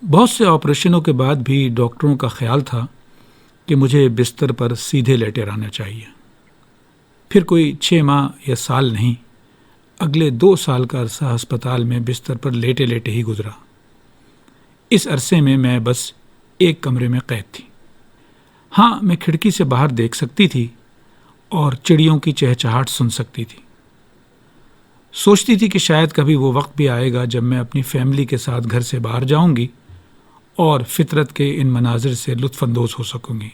بہت سے آپریشنوں کے بعد بھی ڈاکٹروں کا خیال تھا کہ مجھے بستر پر سیدھے لیٹے رہنا چاہیے۔ پھر کوئی 6 ماہ یا سال نہیں، اگلے 2 سال کا عرصہ ہسپتال میں بستر پر لیٹے لیٹے ہی گزرا۔ اس عرصے میں میں بس ایک کمرے میں قید تھی۔ ہاں، میں کھڑکی سے باہر دیکھ سکتی تھی اور چڑیوں کی چہچہاہٹ سن سکتی تھی۔ سوچتی تھی کہ شاید کبھی وہ وقت بھی آئے گا جب میں اپنی فیملی کے ساتھ گھر سے باہر جاؤں گی اور فطرت کے ان مناظر سے لطف اندوز ہو سکوں گی۔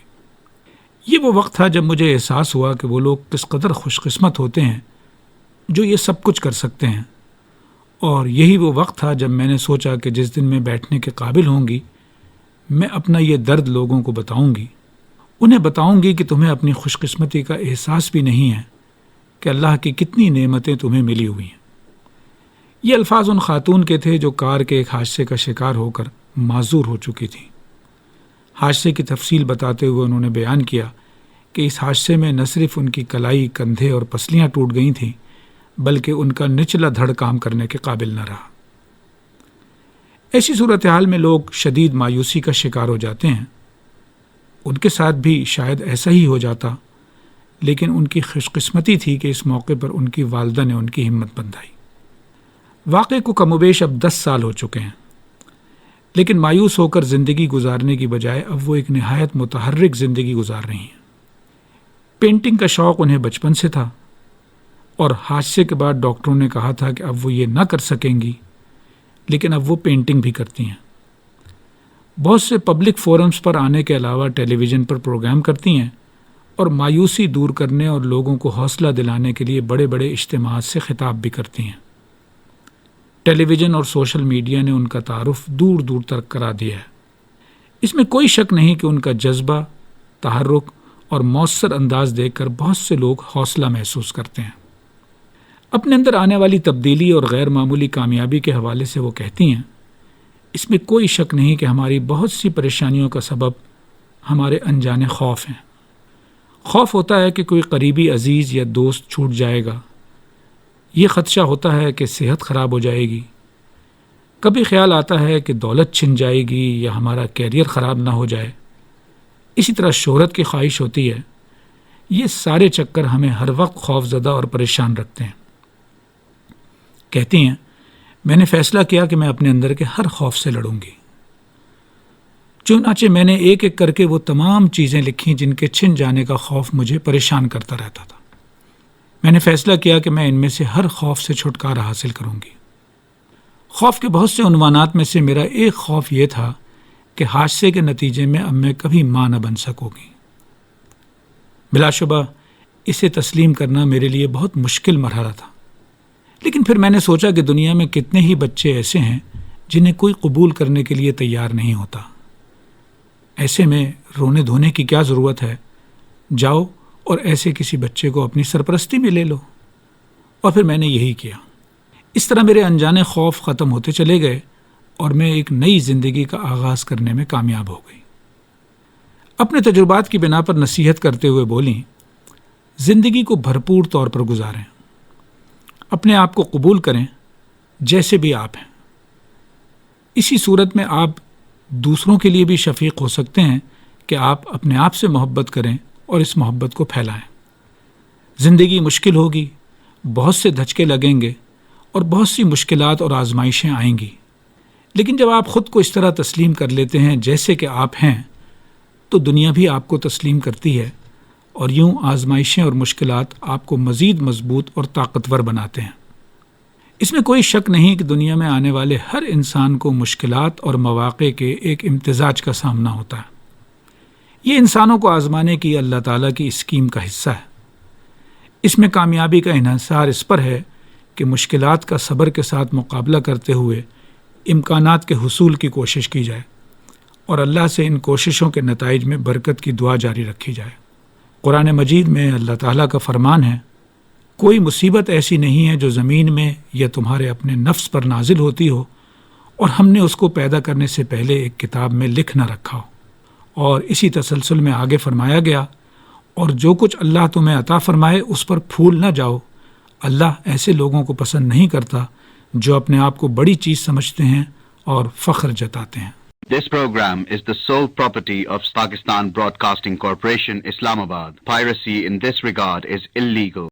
یہ وہ وقت تھا جب مجھے احساس ہوا کہ وہ لوگ کس قدر خوش قسمت ہوتے ہیں جو یہ سب کچھ کر سکتے ہیں، اور یہی وہ وقت تھا جب میں نے سوچا کہ جس دن میں بیٹھنے کے قابل ہوں گی، میں اپنا یہ درد لوگوں کو بتاؤں گی، انہیں بتاؤں گی کہ تمہیں اپنی خوش قسمتی کا احساس بھی نہیں ہے کہ اللہ کی کتنی نعمتیں تمہیں ملی ہوئی ہیں۔ یہ الفاظ ان خاتون کے تھے جو کار کے ایک حادثے کا شکار ہو کر معذور ہو چکی تھیں۔ حادثے کی تفصیل بتاتے ہوئے انہوں نے بیان کیا کہ اس حادثے میں نہ صرف ان کی کلائی، کندھے اور پسلیاں ٹوٹ گئی تھیں، بلکہ ان کا نچلا دھڑ کام کرنے کے قابل نہ رہا۔ ایسی صورتحال میں لوگ شدید مایوسی کا شکار ہو جاتے ہیں۔ ان کے ساتھ بھی شاید ایسا ہی ہو جاتا، لیکن ان کی خوش قسمتی تھی کہ اس موقع پر ان کی والدہ نے ان کی ہمت بندھائی۔ واقعے کو کم و بیش اب 10 سال ہو چکے ہیں، لیکن مایوس ہو کر زندگی گزارنے کی بجائے اب وہ ایک نہایت متحرک زندگی گزار رہی ہیں۔ پینٹنگ کا شوق انہیں بچپن سے تھا، اور حادثے کے بعد ڈاکٹروں نے کہا تھا کہ اب وہ یہ نہ کر سکیں گی، لیکن اب وہ پینٹنگ بھی کرتی ہیں۔ بہت سے پبلک فورمز پر آنے کے علاوہ ٹیلی ویژن پر پروگرام کرتی ہیں، اور مایوسی دور کرنے اور لوگوں کو حوصلہ دلانے کے لیے بڑے بڑے اجتماعات سے خطاب بھی کرتی ہیں۔ ٹیلی ویژن اور سوشل میڈیا نے ان کا تعارف دور دور تک کرا دیا ہے۔ اس میں کوئی شک نہیں کہ ان کا جذبہ، تحرک اور مؤثر انداز دیکھ کر بہت سے لوگ حوصلہ محسوس کرتے ہیں۔ اپنے اندر آنے والی تبدیلی اور غیر معمولی کامیابی کے حوالے سے وہ کہتی ہیں، اس میں کوئی شک نہیں کہ ہماری بہت سی پریشانیوں کا سبب ہمارے انجانے خوف ہیں۔ خوف ہوتا ہے کہ کوئی قریبی عزیز یا دوست چھوٹ جائے گا، یہ خدشہ ہوتا ہے کہ صحت خراب ہو جائے گی، کبھی خیال آتا ہے کہ دولت چھن جائے گی یا ہمارا کیریئر خراب نہ ہو جائے، اسی طرح شہرت کی خواہش ہوتی ہے۔ یہ سارے چکر ہمیں ہر وقت خوف زدہ اور پریشان رکھتے ہیں۔ کہتی ہیں، میں نے فیصلہ کیا کہ میں اپنے اندر کے ہر خوف سے لڑوں گی۔ چنانچہ میں نے ایک ایک کر کے وہ تمام چیزیں لکھیں جن کے چھن جانے کا خوف مجھے پریشان کرتا رہتا تھا۔ میں نے فیصلہ کیا کہ میں ان میں سے ہر خوف سے چھٹکارا حاصل کروں گی۔ خوف کے بہت سے عنوانات میں سے میرا ایک خوف یہ تھا کہ حادثے کے نتیجے میں اب میں کبھی ماں نہ بن سکوں گی۔ بلا شبہ اسے تسلیم کرنا میرے لیے بہت مشکل مرحلہ تھا، لیکن پھر میں نے سوچا کہ دنیا میں کتنے ہی بچے ایسے ہیں جنہیں کوئی قبول کرنے کے لیے تیار نہیں ہوتا۔ ایسے میں رونے دھونے کی کیا ضرورت ہے؟ جاؤ اور ایسے کسی بچے کو اپنی سرپرستی میں لے لو۔ اور پھر میں نے یہی کیا۔ اس طرح میرے انجانے خوف ختم ہوتے چلے گئے اور میں ایک نئی زندگی کا آغاز کرنے میں کامیاب ہو گئی۔ اپنے تجربات کی بنا پر نصیحت کرتے ہوئے بولیں، زندگی کو بھرپور طور پر گزاریں، اپنے آپ کو قبول کریں جیسے بھی آپ ہیں۔ اسی صورت میں آپ دوسروں کے لیے بھی شفیق ہو سکتے ہیں کہ آپ اپنے آپ سے محبت کریں اور اس محبت کو پھیلائیں۔ زندگی مشکل ہوگی، بہت سے دھچکے لگیں گے اور بہت سی مشکلات اور آزمائشیں آئیں گی، لیکن جب آپ خود کو اس طرح تسلیم کر لیتے ہیں جیسے کہ آپ ہیں، تو دنیا بھی آپ کو تسلیم کرتی ہے، اور یوں آزمائشیں اور مشکلات آپ کو مزید مضبوط اور طاقتور بناتے ہیں۔ اس میں کوئی شک نہیں کہ دنیا میں آنے والے ہر انسان کو مشکلات اور مواقع کے ایک امتزاج کا سامنا ہوتا ہے۔ یہ انسانوں کو آزمانے کی اللہ تعالیٰ کی اسکیم کا حصہ ہے۔ اس میں کامیابی کا انحصار اس پر ہے کہ مشکلات کا صبر کے ساتھ مقابلہ کرتے ہوئے امکانات کے حصول کی کوشش کی جائے، اور اللہ سے ان کوششوں کے نتائج میں برکت کی دعا جاری رکھی جائے۔ قرآن مجید میں اللہ تعالیٰ کا فرمان ہے، کوئی مصیبت ایسی نہیں ہے جو زمین میں یا تمہارے اپنے نفس پر نازل ہوتی ہو اور ہم نے اس کو پیدا کرنے سے پہلے ایک کتاب میں لکھ نہ رکھا ہو۔ اور اسی تسلسل میں آگے فرمایا گیا، اور جو کچھ اللہ تمہیں عطا فرمائے اس پر پھول نہ جاؤ، اللہ ایسے لوگوں کو پسند نہیں کرتا جو اپنے آپ کو بڑی چیز سمجھتے ہیں اور فخر جتاتے ہیں۔ This program is the sole property of Pakistan Broadcasting Corporation, Islamabad. Piracy in this regard is illegal.